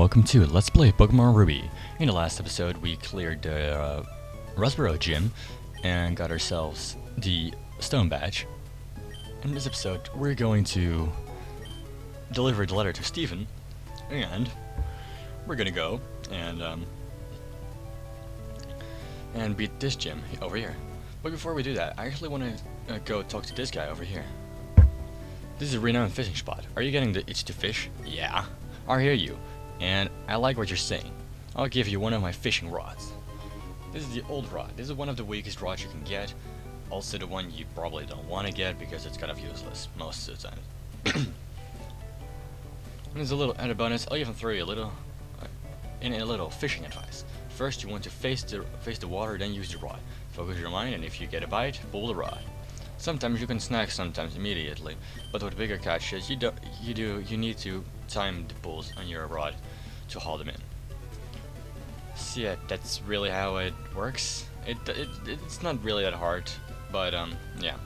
welcome to Let's Play Pokemon Ruby. In the last episode we cleared the Rosboro gym and got ourselves the stone badge. In this episode we're going to deliver the letter to Steven, and we're gonna go and beat this gym over here. But before we do that, I actually want to go talk to this guy over here. This is a renowned fishing spot. Are you getting the itch to fish? Yeah, I hear you. And I like what you're saying. I'll give you one of my fishing rods. This is the old rod. This is one of the weakest rods you can get. Also the one you probably don't want to get because it's kind of useless most of the time. There's a little added bonus. I'll even throw you a little fishing advice. First you want to face the water, then use the rod. Focus your mind, and if you get a bite, pull the rod. Sometimes you can snag, sometimes immediately, but with bigger catches, you need to time the pulls on your rod to haul them in. So yeah, that's really how it works. It's not really that hard, but yeah.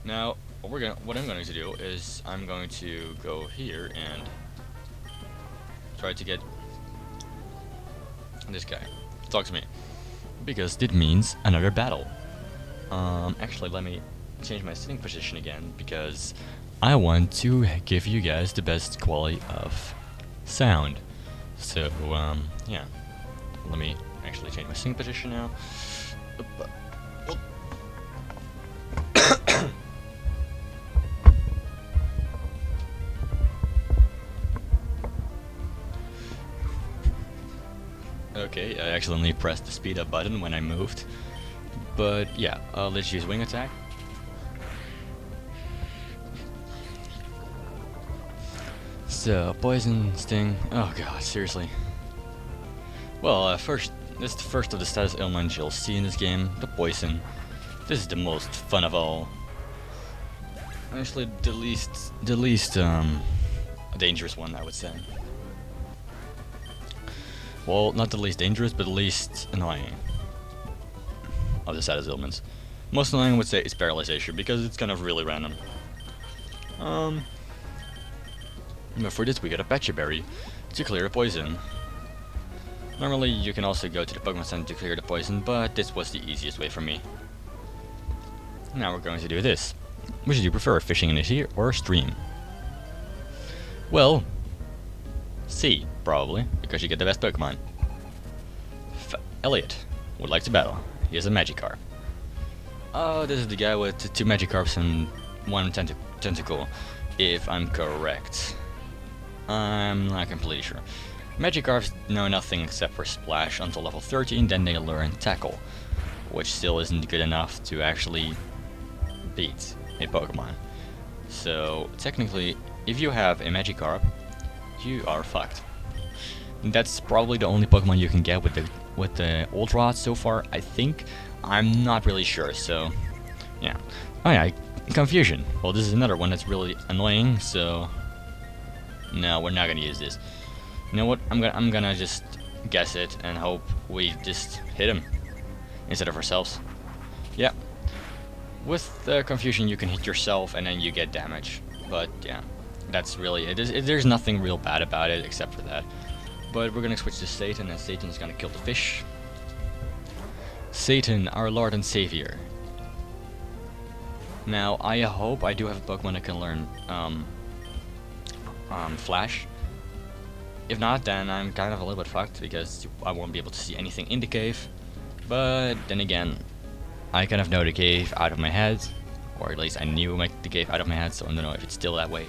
Now what I'm going to do is I'm going to go here and try to get this guy. Talk to me, because it means another battle. Actually, let me change my sitting position again, because I want to give you guys the best quality of sound. So, yeah. Let me actually change my sitting position now. Okay, I accidentally pressed the speed up button when I moved. But yeah, let's use wing attack. So, poison, sting. Oh god, seriously. Well, this is the first of the status ailments you'll see in this game, the poison. This is the most fun of all. Actually, the least dangerous one, I would say. Well, not the least dangerous, but the least annoying of the status ailments. Most annoying, I would say, is paralyzation, because it's kind of really random. But for this we get a Patchy Berry to clear the poison. Normally you can also go to the Pokemon Center to clear the poison, but this was the easiest way for me. Now we're going to do this. Which do you prefer, fishing in a sea or a stream? Well, sea, probably, because you get the best Pokemon. Elliot would like to battle. He has a Magikarp. Oh, this is the guy with two Magikarps and one tentacle, if I'm correct. I'm not completely sure. Magikarps know nothing except for Splash until level 13, then they learn Tackle, which still isn't good enough to actually beat a Pokemon. So technically, if you have a Magikarp, you are fucked. That's probably the only Pokemon you can get with the old rod so far, I think. I'm not really sure, so yeah. Oh yeah, confusion. Well, this is another one that's really annoying, so no, we're not gonna use this. You know what? I'm gonna just guess it and hope we just hit him instead of ourselves. Yeah. With the confusion, you can hit yourself and then you get damage. But yeah, that's really it. There's nothing real bad about it except for that. But we're gonna switch to Satan, and Satan's gonna kill the fish. Satan, our Lord and Savior. Now, I hope I do have a Pokemon that can learn Flash. If not, then I'm kind of a little bit fucked, because I won't be able to see anything in the cave. But then again, I kind of know the cave out of my head, or at least I knew the cave out of my head, so I don't know if it's still that way.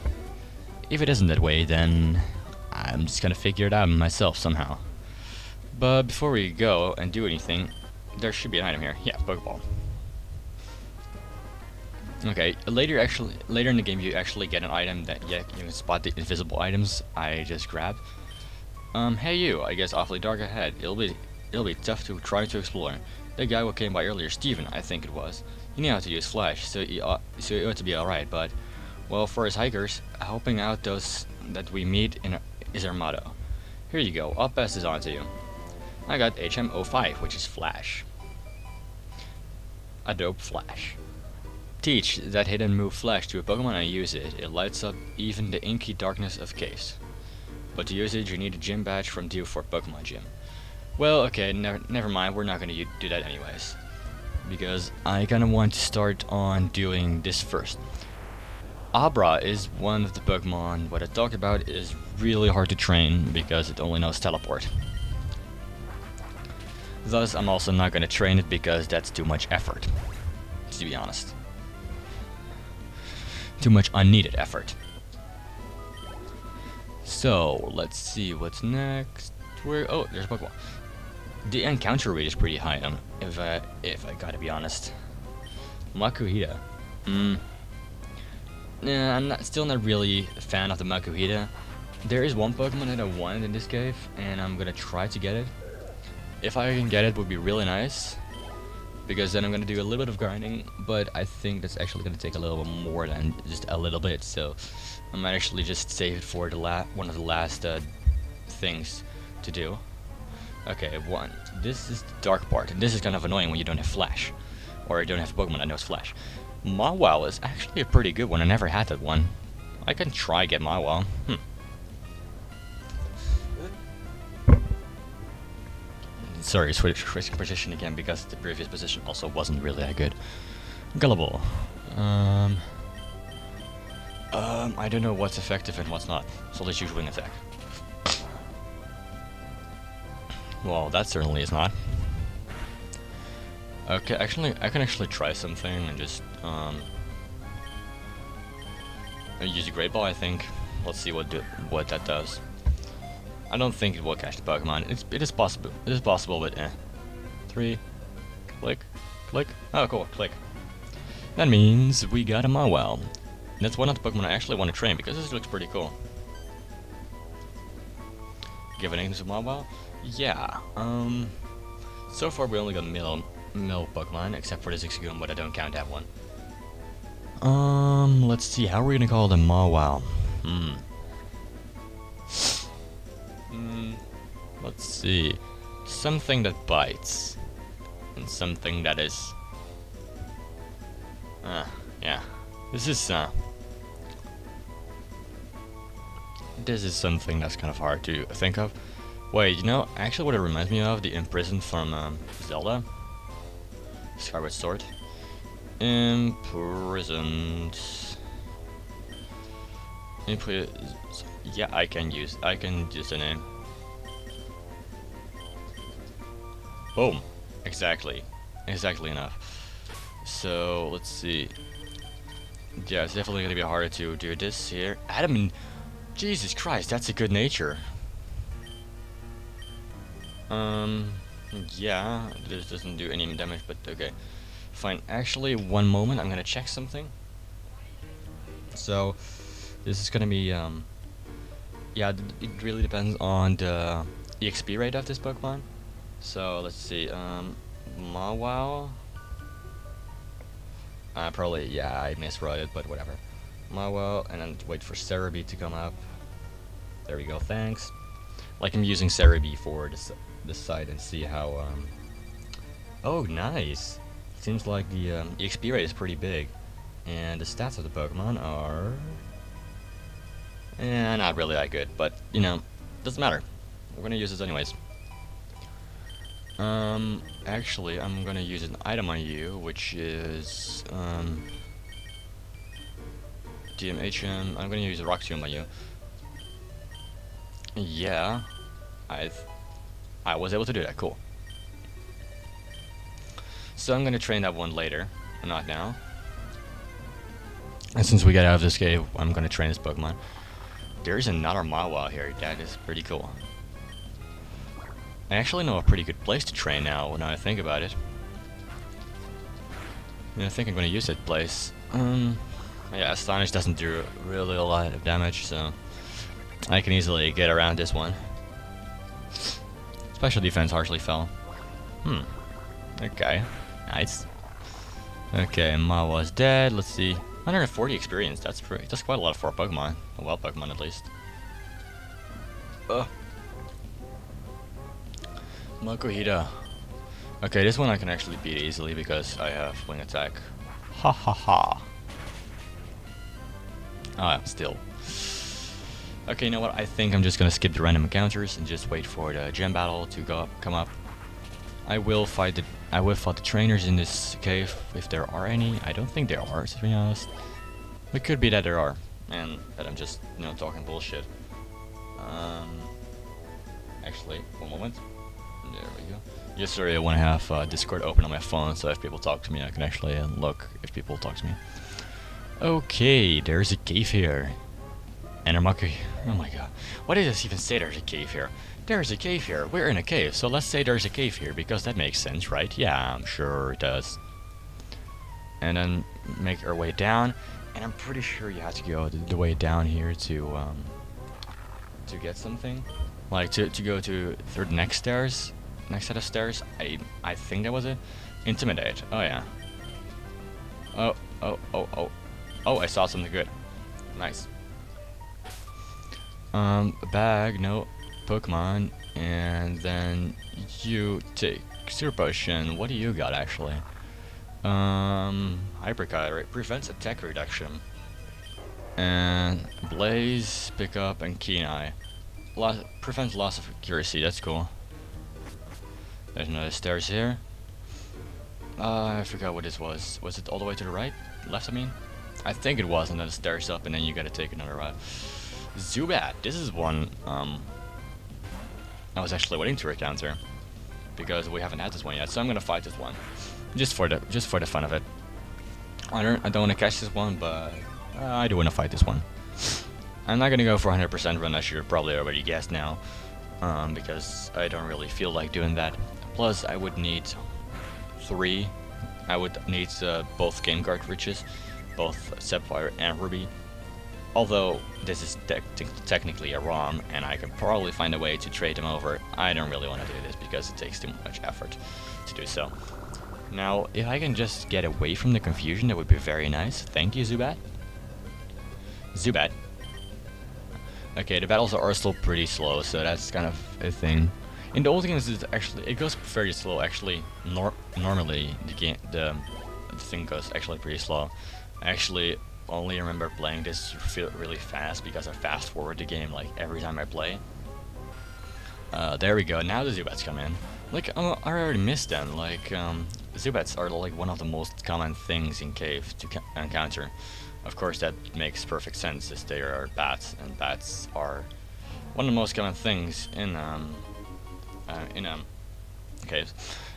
If it isn't that way, then I'm just gonna figure it out myself somehow. But before we go and do anything, there should be an item here. Yeah, Pokeball. Okay, later in the game you actually get an item that you can spot the invisible items I just grabbed. Hey you, I guess awfully dark ahead. It'll be tough to try to explore. The guy who came by earlier, Steven, I think it was. He knew how to use Flash, so he ought to be alright, but well, for us hikers, helping out those that we meet is our motto. Here you go, I'll pass this on to you. I got HM05, which is Flash. A dope Flash. Teach that hidden move Flash to a Pokemon and use it. It lights up even the inky darkness of caves. but to use it you need a gym badge from D4 Pokemon Gym. Well, okay, never mind, we're not gonna do that anyways. Because I kinda want to start on doing this first. Abra is one of the Pokemon what I talked about is really hard to train because it only knows Teleport. Thus, I'm also not gonna train it because that's too much effort, to be honest. Too much unneeded effort. So, let's see what's next. Oh, there's a Pokemon. The encounter rate is pretty high, if I gotta be honest. Makuhita. Nah, I'm still not really a fan of the Makuhita. There is one Pokemon that I wanted in this cave, and I'm gonna try to get it. If I can get it, would be really nice, because then I'm gonna do a little bit of grinding. But I think that's actually gonna take a little bit more than just a little bit, so I might actually just save it for the one of the last things to do. Okay, this is the dark part, and this is kind of annoying when you don't have Flash, or you don't have a Pokemon that knows Flash. Mawile is actually a pretty good one. I never had that one. I can try get Mawile. Sorry, switching position again because the previous position also wasn't really that good. Gullible. I don't know what's effective and what's not, so let's use Wing Attack. Well, that certainly is not. Okay, actually, I can actually try something and just use a Great Ball. I think. Let's see what that does. I don't think it will catch the Pokemon. It is possible. It is possible, but 3, click, click. Oh, cool, click. That means we got a Mawile. That's one of the Pokemon I actually want to train because this looks pretty cool. Give a name to Mawile? Yeah. So far we only got mill Pokemon, except for the Zigzagoon, but I don't count that one. Let's see, how are we gonna call the Mawile? Let's see. Something that bites. And something that is... yeah. This is something that's kind of hard to think of. Wait, you know, actually what it reminds me of, the Imprisoned from Zelda. Skyward Sword. Imprisoned. Yeah, I can use the name. Boom. Exactly enough. So let's see. Yeah, it's definitely gonna be harder to do this here. Adam, Jesus Christ, that's a good nature. Yeah, this doesn't do any damage, but okay. Fine. Actually, one moment, I'm gonna check something. So, this is gonna be, yeah, it really depends on the EXP rate of this Pokemon. So, let's see, Mawile. Probably, yeah, I miswrote it, but whatever. Mawile, and then wait for Cerebi to come up. There we go, thanks. Like, I'm using Cerebi for this side and see how, oh, nice! Seems like the EXP rate is pretty big. And the stats of the Pokemon are... not really that good, but, you know, doesn't matter. We're gonna use this anyways. Actually, I'm gonna use an item on you, which is, DMHM. I'm gonna use a Rock Tomb on you. Yeah, I was able to do that, cool. So I'm gonna train that one later, not now. And since we got out of this cave, I'm gonna train this Pokemon. There's another Mawile here, that is pretty cool. I actually know a pretty good place to train now, when I think about it. And I think I'm gonna use that place. Yeah, Astonish doesn't do really a lot of damage, so I can easily get around this one. Special defense harshly fell. Okay, nice. Okay, Mawile's dead. Let's see, 140 experience. That's quite a lot for a Pokemon, a wild Pokemon at least. Makuhita. Okay, this one I can actually beat easily because I have Wing Attack. Ha ha ha. Oh, yeah, still. Okay, you know what? I think I'm just gonna skip the random encounters and just wait for the gem battle to come up. I will fight the trainers in this cave if there are any. I don't think there are, to be honest. It could be that there are, and that I'm just, you know, talking bullshit. Actually, one moment. There we go. Yes, sorry, I want to have Discord open on my phone, so if people talk to me, I can actually look if people talk to me. Okay, there's a cave here. And oh my god. Why did this even say there's a cave here? There's a cave here. We're in a cave, so let's say there's a cave here, because that makes sense, right? Yeah, I'm sure it does. And then make our way down, and I'm pretty sure you have to go the way down here to get something. Like to go to the next stairs, next set of stairs. I think that was it. Intimidate. Oh yeah. Oh, I saw something good. Nice. A bag, no, Pokemon, and then you take Super Potion. What do you got actually? Hyperkite, right? Prevents attack reduction. And Blaze, Pickup, and Keen Eye. Prevents loss of accuracy, that's cool. There's another stairs here. I forgot what this was. Was it all the way to the right? Left, I mean? I think it was, and then the stairs up, and then you gotta take another right. Zubat, this is one I was actually waiting to encounter because we haven't had this one yet, so I'm gonna fight this one just for the fun of it. I don't want to catch this one, but I do want to fight this one. I'm not gonna go for 100% run, as you probably already guessed now, because I don't really feel like doing that. Plus, I would need 3. I would need both game cartridges, both Sapphire and Ruby. Although this is technically a ROM, and I can probably find a way to trade them over, I don't really want to do this because it takes too much effort to do so. Now, if I can just get away from the confusion, that would be very nice. Thank you, Zubat. Zubat. Okay, the battles are still pretty slow, so that's kind of a thing. In the old games, it goes very slow. Actually, normally the thing goes actually pretty slow. Actually, only remember playing this really fast because I fast forward the game like every time I play. There we go. Now the Zubats come in. Like I already missed them. Like Zubats are like one of the most common things in cave to encounter. Of course, that makes perfect sense, as they are bats, and bats are one of the most common things in caves.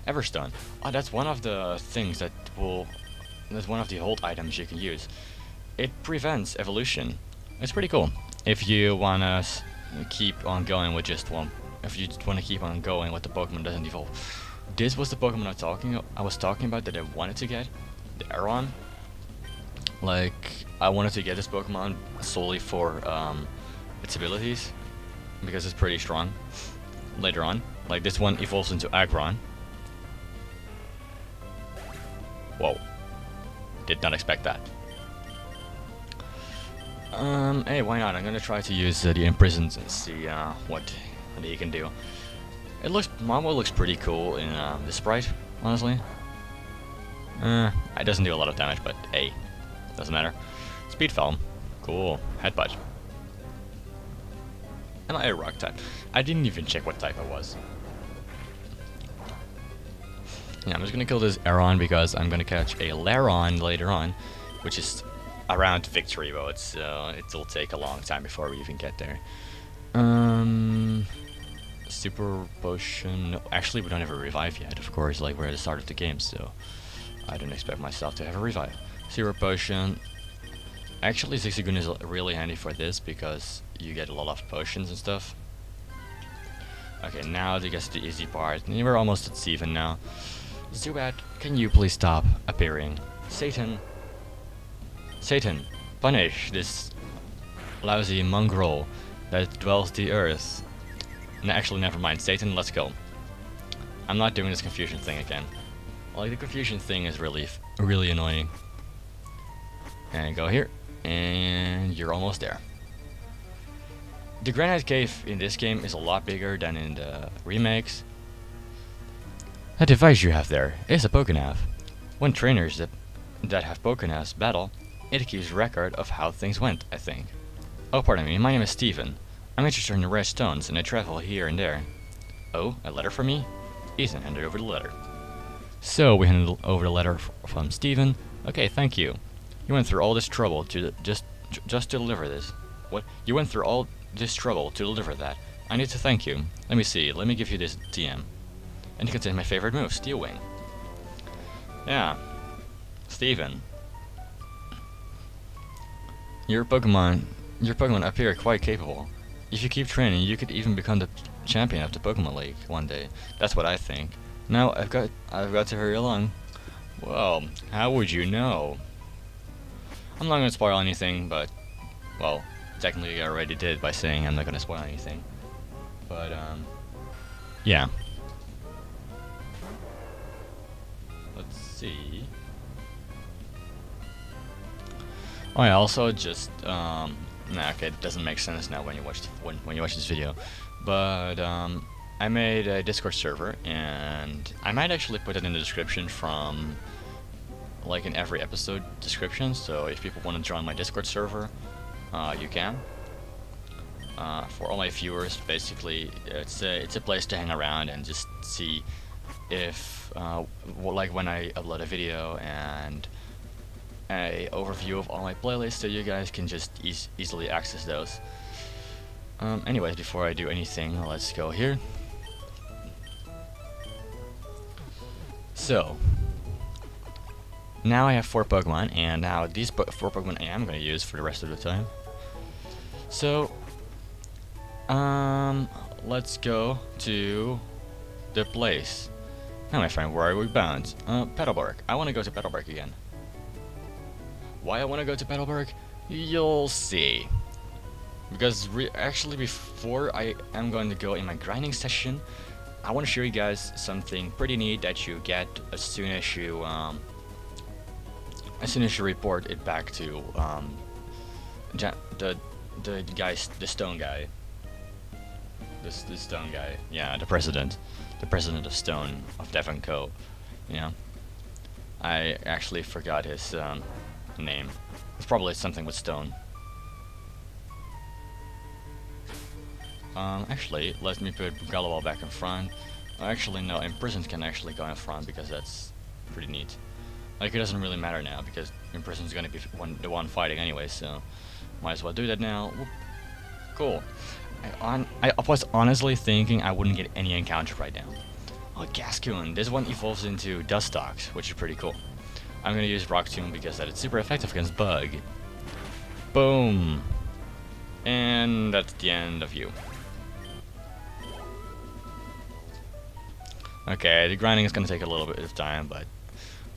Everstone. Oh, that's one of the things that will. That's one of the hold items you can use. It prevents evolution. It's pretty cool. If you wanna keep on going with just one, if you just wanna keep on going with the Pokemon doesn't evolve. This was the Pokemon I was talking about that I wanted to get, the Aron. Like I wanted to get this Pokemon solely for its abilities because it's pretty strong. Later on, like this one evolves into Aggron. Whoa! Did not expect that. Hey, why not? I'm gonna try to use the Imprisoned and see what he can do. Momo looks pretty cool in the sprite, honestly. It doesn't do a lot of damage, but hey, doesn't matter. Speed Foam, cool. Headbutt. Am I a rock type? I didn't even check what type I was. Yeah, I'm just gonna kill this Aron because I'm gonna catch a Laron later on, which is around victory mode, so it'll take a long time before we even get there. Super Potion. No, actually, we don't have a revive yet, of course, like we're at the start of the game, so I don't expect myself to have a revive. Super Potion. Actually, Zigzagoon is really handy for this because you get a lot of potions and stuff. Okay, now to get to the easy part. We're almost at Steven now. Zubat, can you please stop appearing? Satan, punish this lousy mongrel that dwells the earth. No, actually, never mind. Satan, let's go. I'm not doing this confusion thing again. Like, the confusion thing is really annoying. And go here, and you're almost there. The Granite Cave in this game is a lot bigger than in the remakes. That device you have there is a Pokénav. When trainers that have Pokénavs battle, it keeps record of how things went, I think. Oh, pardon me, my name is Steven. I'm interested in the rare stones, and I travel here and there. Oh, a letter for me? Ethan handed over the letter. So, we handed over the letter from Steven. Okay, thank you. You went through all this trouble to just to deliver this. What? You went through all this trouble to deliver that. I need to thank you. Let me see, let me give you this DM. And it contains my favorite move, Steel Wing. Yeah. Steven. Your Pokemon appear quite capable. If you keep training, you could even become the champion of the Pokemon League one day. That's what I think. Now I've got to hurry along. Well, how would you know? I'm not gonna spoil anything, but well, technically I already did by saying I'm not gonna spoil anything. But yeah. Let's see. Oh yeah, also just nah, okay, it doesn't make sense now when you watch when you watch this video, but I made a Discord server, and I might actually put it in the description from like in every episode description. So if people want to join my Discord server, you can. For all my viewers, basically, it's a place to hang around and just see if like when I upload a video and a overview of all my playlists, so you guys can just easily access those. Anyways, before I do anything, let's go here. So now I have 4 Pokemon, and now these 4 Pokemon I am going to use for the rest of the time. So let's go to the place. Now, my friend, where are we bound? Petalburg. I want to go to Petalburg again. Why I want to go to Petalburg? You'll see. Because actually, before I am going to go in my grinding session, I want to show you guys something pretty neat that you get as soon as you report it back to the stone guy. The stone guy. Yeah, the president of Stone of Devon Co. Yeah. I actually forgot his name. It's probably something with stone. Actually, let me put Gallowell back in front. Actually, no, Imprisoned can actually go in front because that's pretty neat. Like, it doesn't really matter now because Imprisoned's gonna be the one fighting anyway, so might as well do that now. Whoop. Cool. I was honestly thinking I wouldn't get any encounter right now. Oh, Gascoon. This one evolves into Dustox, which is pretty cool. I'm gonna use Rock Tomb because that is super effective against Bug. Boom. And that's the end of you. Okay, the grinding is gonna take a little bit of time, but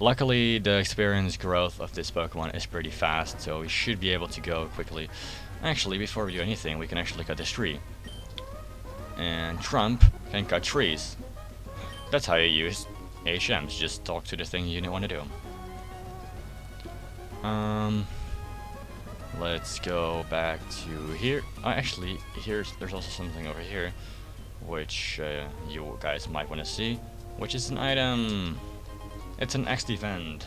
luckily the experience growth of this Pokemon is pretty fast, so we should be able to go quickly. Actually, before we do anything, we can actually cut this tree. And Trump can cut trees. That's how you use HMs, just talk to the thing you want to do. Let's go back to here. Actually, there's also something over here, which you guys might want to see, which is an item. It's an X defend.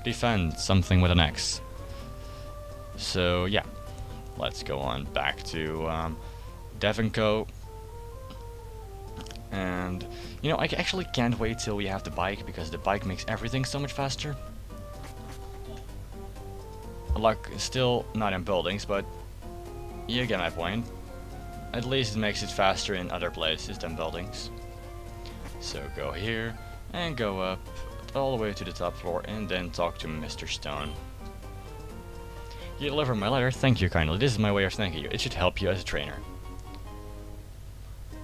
Defend something with an X. So yeah, let's go on back to Devon Co. And you know, I actually can't wait till we have the bike because the bike makes everything so much faster. Like, still not in buildings, but you get my point. At least it makes it faster in other places than buildings. So go here and go up all the way to the top floor and then talk to Mr. Stone. You delivered my letter, thank you kindly. This is my way of thanking you. It should help you as a trainer.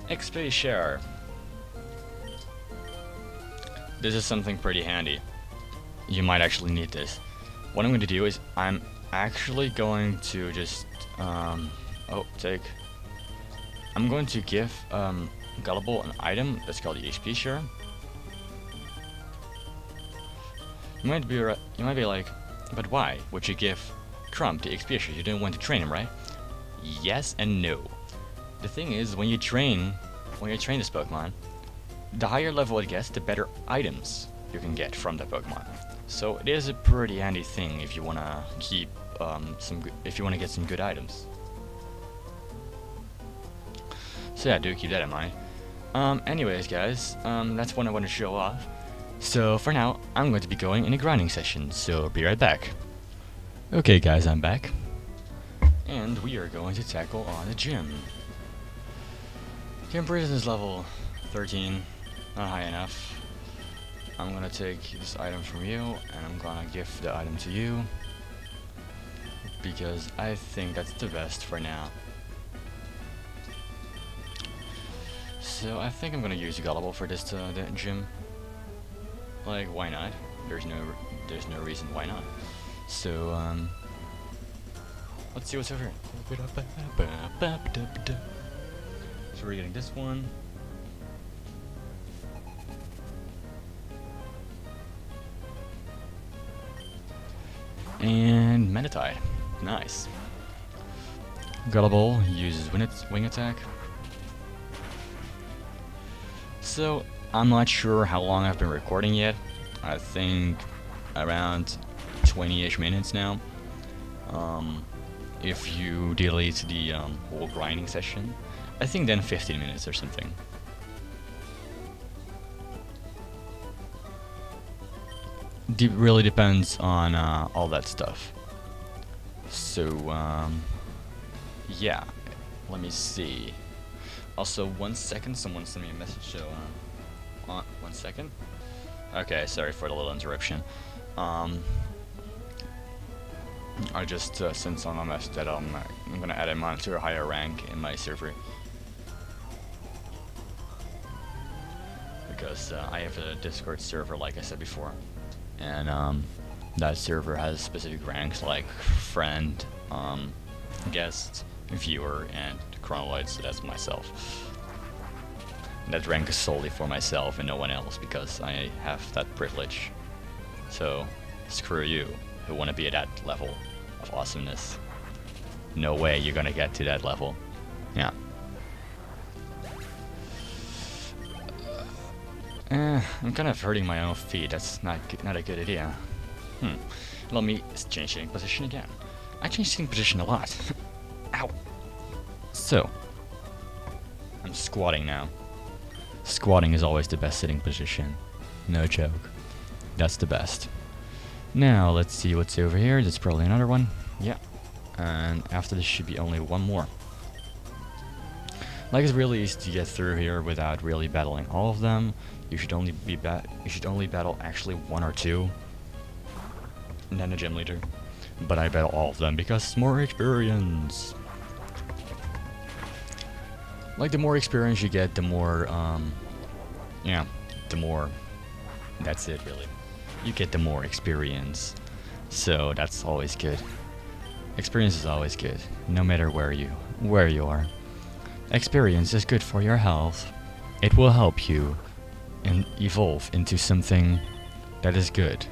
XP share. This is something pretty handy. You might actually need this. What I'm going to do is I'm actually going to just I'm going to give Gullible an item that's called the HP share. You might be like, but why would you give Trump the XP share? You didn't want to train him, right? Yes and no. The thing is, when you train this Pokemon, the higher level it gets, the better items you can get from the Pokemon. So it is a pretty handy thing if you wanna keep if you wanna get some good items. So yeah, do keep that in mind. Anyways, guys, that's what I want to show off. So for now, I'm going to be going in a grinding session, so be right back. Okay guys, I'm back. And we are going to tackle on the gym. Gym prison is level 13, not high enough. I'm gonna take this item from you, and I'm gonna give the item to you. Because I think that's the best for now. So I think I'm gonna use Gullible for this the gym. Like, why not? There's no reason why not. So let's see what's over here. So we're getting this one. And Menatide. Nice. Gullible uses wing attack. So I'm not sure how long I've been recording yet. I think around 20-ish minutes now. If you delete the whole grinding session, I think then 15 minutes or something. Really depends on all that stuff. So yeah, let me see. Also, 1 second, someone sent me a message, so 1 second. Okay, sorry for the little interruption. I just sent someone a message that I'm gonna add him on to a higher rank in my server. Because I have a Discord server, like I said before. And that server has specific ranks like friend, guest, viewer, and ChronoLloyd, so that's myself. That rank is solely for myself and no one else because I have that privilege. So, screw you who want to be at that level of awesomeness. No way you're gonna get to that level. Yeah. I'm kind of hurting my own feet. That's not a good idea. Let me change sitting position again. I change sitting position a lot. Ow. So, I'm squatting now. Squatting is always the best sitting position. No joke. That's the best. Now, let's see what's over here. There's probably another one. Yeah. And after this should be only one more. Like, it's really easy to get through here without really battling all of them. You should only battle actually 1 or 2. And then a gym leader. But I battle all of them because it's more experience. Like, the more experience you get, the more, yeah, the more, that's it really. You get the more experience. So that's always good. Experience is always good, no matter where you are. Experience is good for your health. It will help you and evolve into something that is good.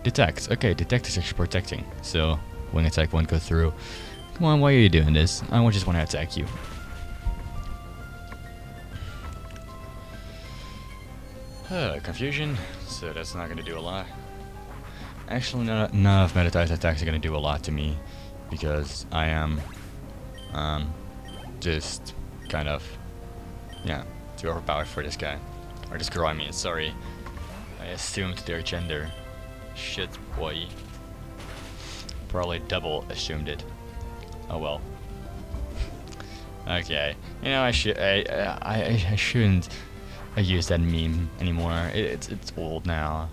Detect. Okay, detect is actually protecting. So wing attack won't go through. Come on, why are you doing this? I just want to attack you. Confusion. So that's not going to do a lot. Actually, none of Menatide's attacks are going to do a lot to me because I am just kind of, yeah, too overpowered for this guy. Or this girl, I mean, sorry. I assumed their gender. Shit, boy. Probably double assumed it. Oh well. Okay. You know, I shouldn't use that meme anymore. It's old now.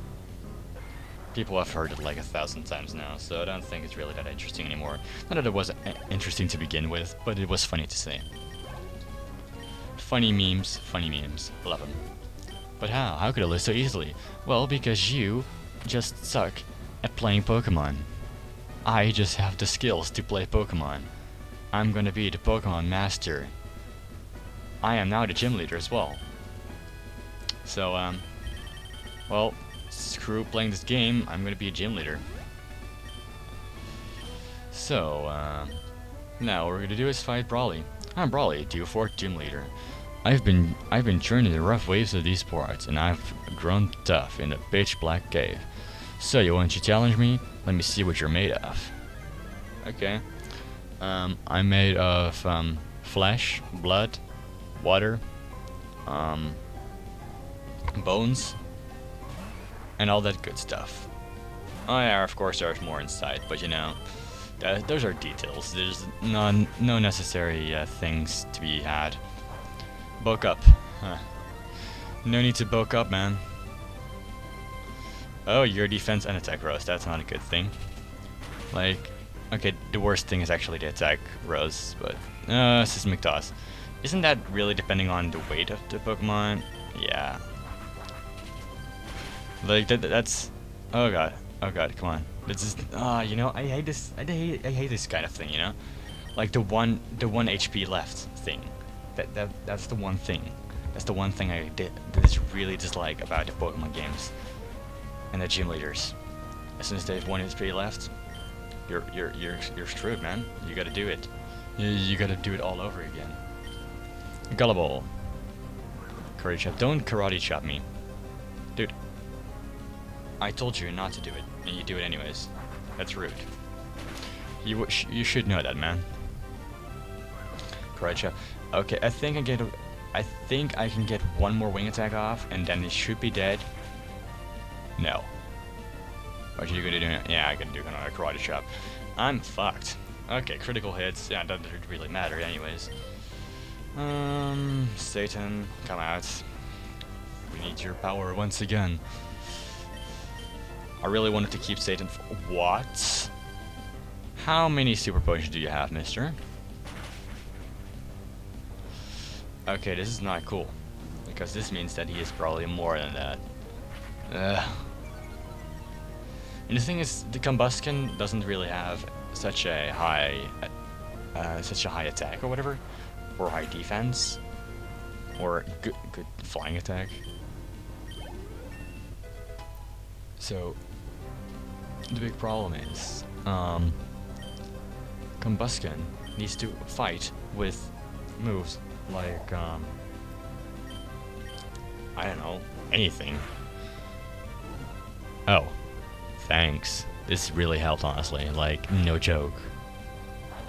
People have heard it like 1,000 times now, so I don't think it's really that interesting anymore. Not that it was interesting to begin with, but it was funny to say. Funny memes, love them. But how? How could I lose so easily? Well, because you just suck at playing Pokemon. I just have the skills to play Pokemon. I'm gonna be the Pokemon master. I am now the gym leader as well. So, well, screw playing this game, I'm gonna be a gym leader. So, now what we're gonna do is fight Brawly. I'm Brawly, Duo 4 gym leader. I've been journeying the rough waves of these parts, and I've grown tough in the pitch black cave. So you want to challenge me? Let me see what you're made of. Okay. I'm made of flesh, blood, water, bones, and all that good stuff. Oh yeah, of course there's more inside, but you know, those are details. There's no necessary things to be had. Bulk up. Huh. No need to bulk up, man. Oh, your defense and attack rose. That's not a good thing. Like, okay, the worst thing is actually the attack rose, but Seismic Toss. Isn't that really depending on the weight of the Pokemon? Yeah. Like that's. Oh god, come on. This is. You know, I hate this. I hate this kind of thing. You know, like the one HP left thing. That's the one thing. That's the one thing I just really dislike about the Pokemon games and the gym leaders. As soon as they have 1 HP left, you're screwed, man. You gotta do it. You gotta do it all over again. Gullible. Karate chop. Don't karate chop me, dude. I told you not to do it, and you do it anyways. That's rude. You should know that, man. Karate chop. Okay, I think I can get one more wing attack off, and then it should be dead. No. What are you gonna do? Yeah, I can do another karate chop. I'm fucked. Okay, critical hits. Yeah, that doesn't really matter, anyways. Satan, come out. We need your power once again. I really wanted to keep Satan for what? How many super potions do you have, mister? Okay, this is not cool. Because this means that he is probably more than that. And the thing is, the Combustion doesn't really have such a high attack or whatever, or high defense, or good flying attack. So the big problem is, Combustion needs to fight with moves like I don't know, anything. Oh. Thanks. This really helped, honestly. Like, no joke.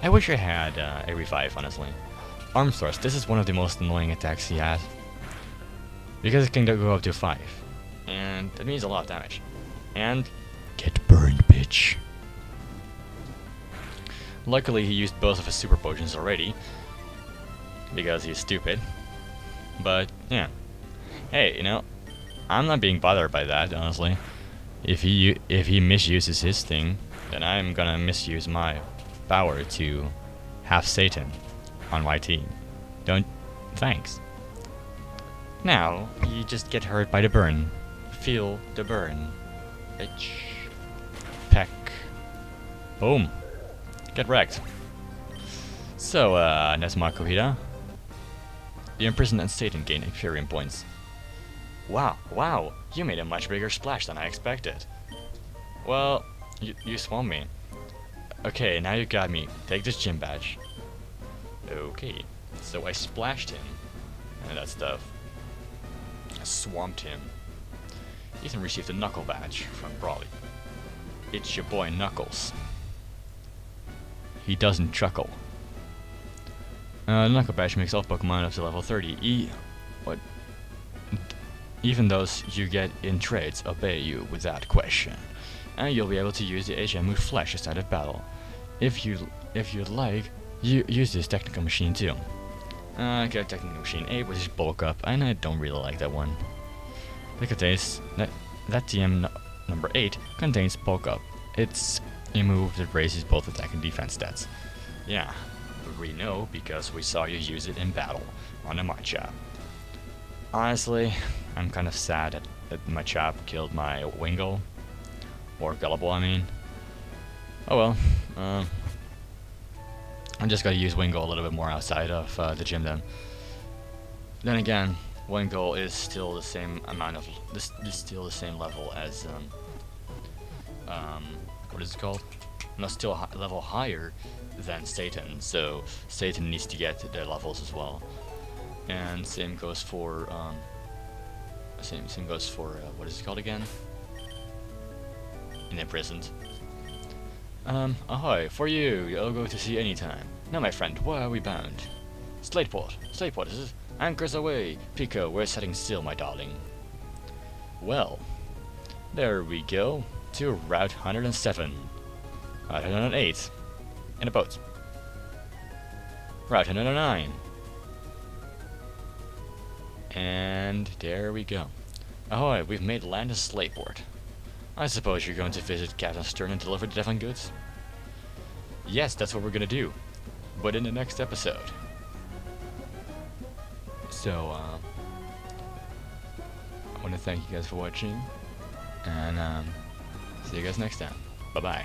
I wish I had a revive, honestly. Arm Thrust. This is one of the most annoying attacks he has. Because it can go up to 5. And that means a lot of damage. And get burned, bitch. Luckily, he used both of his super potions already. Because he's stupid. But, yeah. Hey, you know, I'm not being bothered by that, honestly. If he misuses his thing, then I'm gonna misuse my power to have Satan on my team. Thanks. Now, you just get hurt by the burn. Feel the burn. Bitch. Peck. Boom. Get wrecked. So, Nesma. The imprisoned and Satan gain Experience points. Wow, you made a much bigger splash than I expected. Well, you swamped me. Okay, now you got me. Take this gym badge. Okay, so I splashed him, and that stuff. I swamped him. Ethan received a knuckle badge from Brawly. It's your boy Knuckles. He doesn't chuckle. The knuckle badge makes all Pokemon up to level 30. Even those you get in trades obey you without question, and you'll be able to use the HM with Flash instead of battle. If you'd like, you use this technical machine too. I got technical machine 8, which is bulk up, and I don't really like that one. It contains that TM number 8 contains bulk up. It's a move that raises both attack and defense stats. Yeah, we know because we saw you use it in battle on a Machop. Honestly, I'm kind of sad that Machop killed my Wingull. Or Gullible, I mean. Oh well. I'm just gonna use Wingull a little bit more outside of the gym then. Then again, Wingull is still the same amount of... This is still the same level as... what is it called? No, still a level higher than Satan, so Satan needs to get their levels as well. And same goes for what is it called again? An imprisoned. Ahoy, for you! I'll go to sea anytime. Now, my friend, where are we bound? Slateport. Slateport, Anchors away! Pico, we're setting still, my darling. Well, there we go, to Route 107. Route 108. In a boat. Route 109. And there we go. Ahoy, we've made land a Slayport. I suppose you're going to visit Captain Stern and deliver the Devon goods? Yes, that's what we're gonna do. But in the next episode. So, I want to thank you guys for watching. And, see you guys next time. Bye-bye.